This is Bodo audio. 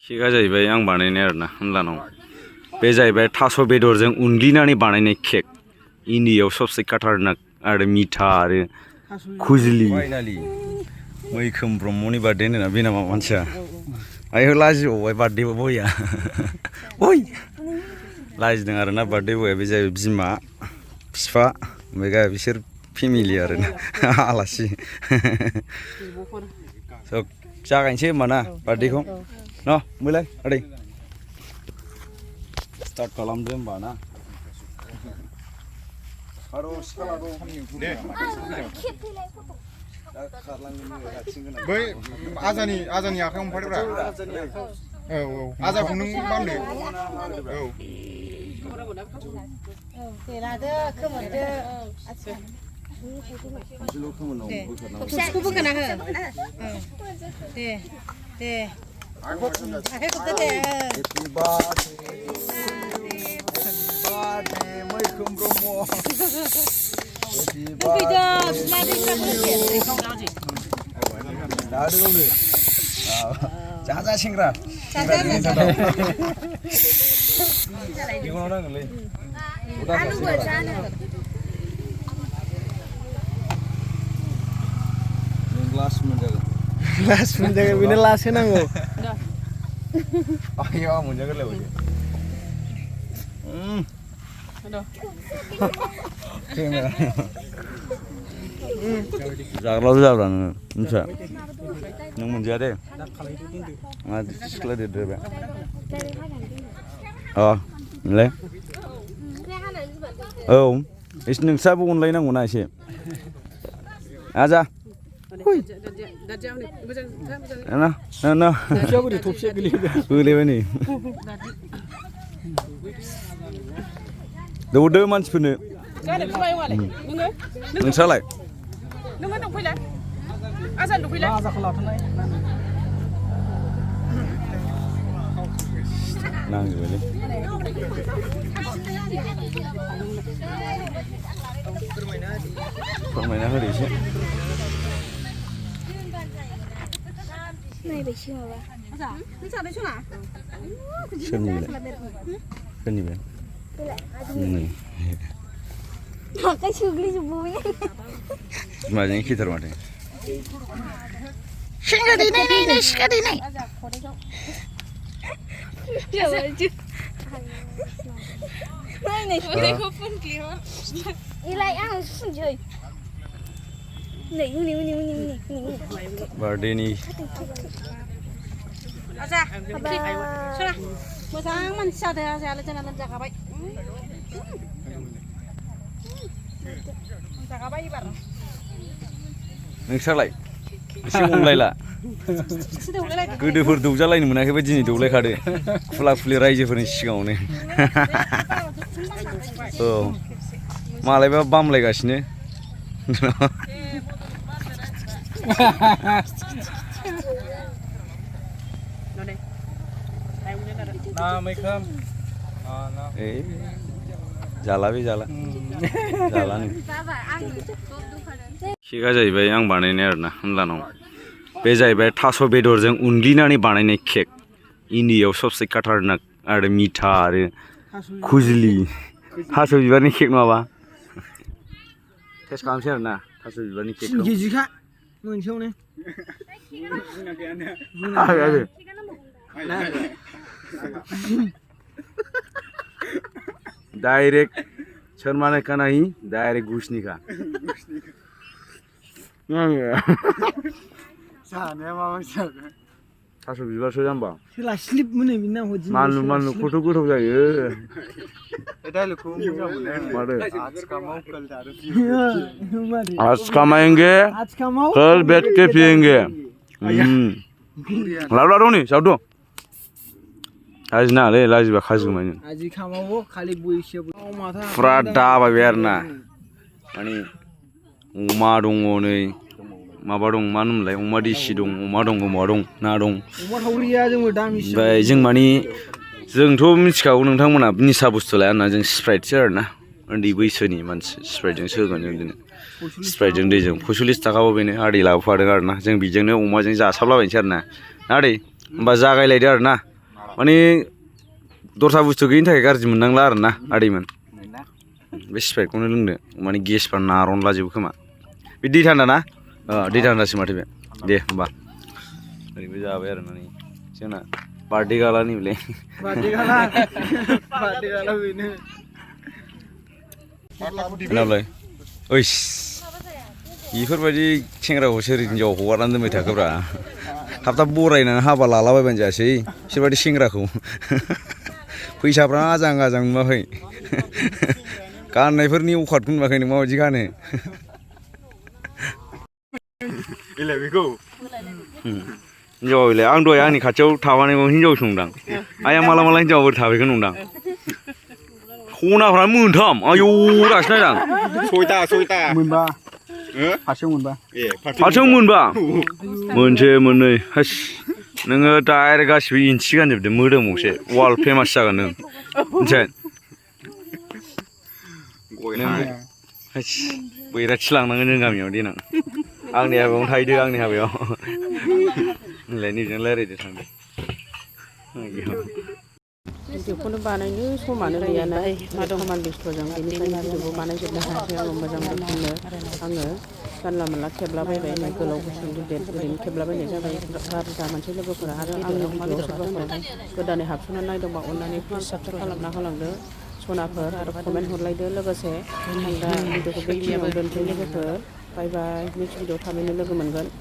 केकआ जाहैबाय आं बानायनाय आरोना होनलानाव बे जाहैबाय थास' बेदरजों उनग्लिनानै बानायनाय केक इन्डियायाव सबसे खतरनाक आरो मिठा आरो खुजलि मैखोम ब्रह्मनि बार्थडे होनोना बे नामा मानसिया आयौ लाजिबावबाय बार्थडे बया ओइ लाजिदों आरोना बार्थडे बया बे जाहैबाय बिमा बिफा ओमफ्राय बिसोर फेमिलि आरोना आलासि सब जागायनोसै होमबा ना बार्थडेखौ न मोनलाय आदै स्टार्ट खालामदो होमबा ना बै आजानि आखायाव हमफादोब्रा औ आजाखौ नों बामदो औ दे लादो खोमोरदो फिसाखौ बोखाना हो दे दे आखाइ खबदो दे मैखोम ब्रह्म फैदो बिमा दैफ्राबो जाजा सेंग्रा ग्लास मोनजागोन बेनो लास होनांगौ आयौ मोनजागोन जाग्राबो जाब्रा नोङो मिथिया नों मोनजाया दे मा सिख्ला देरद्रायबाय नोंलाय औ एसे नोंस्राबो अनलायनांगौना एसे आजा गोलैबाय नै दौदो मानसिफोरनो नोंस्रालाय नांजोबबायलै फोरमायना होदो एसे सोरनिबे माजों खिथार माथो सिंगा दैनाय सिखा दैनाय बार्थडेनि मोजां मानसि जादों आजायालाय जोंना लोमजाखाबाय नोंस्रालाय एसे अनलायला गोदोफोर दौजालायनो मोनाखैबा दिनै दौलायखादो खुला खुलि रायजोफोरनि सिगाङावनो औ मालायबा बामलायगासिनो जाला बे जाला केकआ जाहैबाय आं बानायनाय आरोना होनलानाव बे जाहैबाय थास' बेदरजों उनग्लिनानै बानायनाय केक इन्डियायाव सबसे खतरनाक आरो मिठा आरो खुजलि थास' बिबारनि केक नङाबा टेस्ट खालामसै आरोना थास' बिबारनि केकखौ केजिखा मोनसेयावनो डायरेक्ट शर्माने का नहीं डायरेक्ट घुसने का थास' बिबारसो जाम्बा सोला स्लिप मोनो बिनि नामखौ मानलु मानलु खथ' गोथाव जायो आज कमाएंगे कल बैठ के पिएंगे लाडू लाडू नहीं साउडो लाजिना लै लाजिबा खाजोमायनो फुरा दाबायबाय आरोना माने अमा दङ नै माबा दं मा होनोमोनलाय अमा देसि दं अमा दं अमा दं ना दं ओमफ्राय जों माने जोंथ' मिथिखागौ नोंथांमोना निसा बुस्थु लाया होनना जों स्प्राइटसो आरोना उन्दै बैसोनि मानसि स्प्राइटजों सोगोन जों बिदिनो स्प्राइटजों दैजों 45 थाखाबो बेनो आदै लाबोफादों आरोना जों बेजोंनो अमाजों जासाबलाबायनोसै आरोना आदै होमबा जागायलायदो आरोना माने दस्रा बुस्थु गैयिनि थाखाय गाज्रि मोननांला आरोना आदैमोन बे स्प्राइटखौनो लोंदो माने गेसफ्रा नारनलाजोबो खोमा बे दै थान्दा ना दै थान्दासो माथो बे दे होमबा ओरैबो जाबाय आरो माने जोंना बार्थडे गालानि बेलाय बार्थडे गाला बेनो खोनाबाय ओइस बेफोरबायदि सेंग्राखौ सोर हिन्जाव हगारनानै दोनबाय थाखोब्रा थाब थाब बरायनानै हाबा लालाबायबानो जायासै बिसोरबायदि सेंग्राखौ फैसाफ्रा आजां गाजां नुवाखै गाननायफोरनि अखादखौ नुवाखै नों माबायदि गानो बेखौ हिन्जावा बेलाय आं दहाय आंनि खाथियाव थाबानो हिन्जावसो नंदां आइया माला माला हिन्जावफोर थाफैगोन नंदां सनाफ्रा मोनथाम आयौ दासो नायदां सयथा मोनबा फारसेयाव मोनबा फारसेयाव मोनबा मोनसे मोननै हास नोङो डाइरेक्ट गासिबो इन्सि गानजोबदो मोदोम गंसे वार्ल्ड फेमास जागोन नों मिथिबाय हास बैराथि लांनांगोन जों गामियाव देनां आंनि हाबायावनो थाहैदो आंनि हाबायाव नोंलाय नैजों रायज्लायदो थांदो भिडिअखौनो बानायनो समानो गैयाना खामानि बेस्थ'जों बेनिखायनो भिडिअखौ बानायजोबनो हायाखै आङो मोजां रोखोमनो आङो जानला मोनला खेबलाबायबाय गोलाव गुसुं गिदिर ओरैनो खेबलाबायनाय जाबाय गारजा मोनसे लोगोफोरा आरो आंनि भिडिअ सोरबाफोर गोदानै हाबसननानै नायदोंबा अननानै प्लिज साबस्क्राइब खालामना होलांदो सनाफोर आरो कमेन्ट हरलायदो लोगोसे आं दा भिडिअखौ बेखिनियाव दोनसै लोगोफोर बाय बाय नेक्स्ट भिडिअ थाबैनो लोगो मोनगोन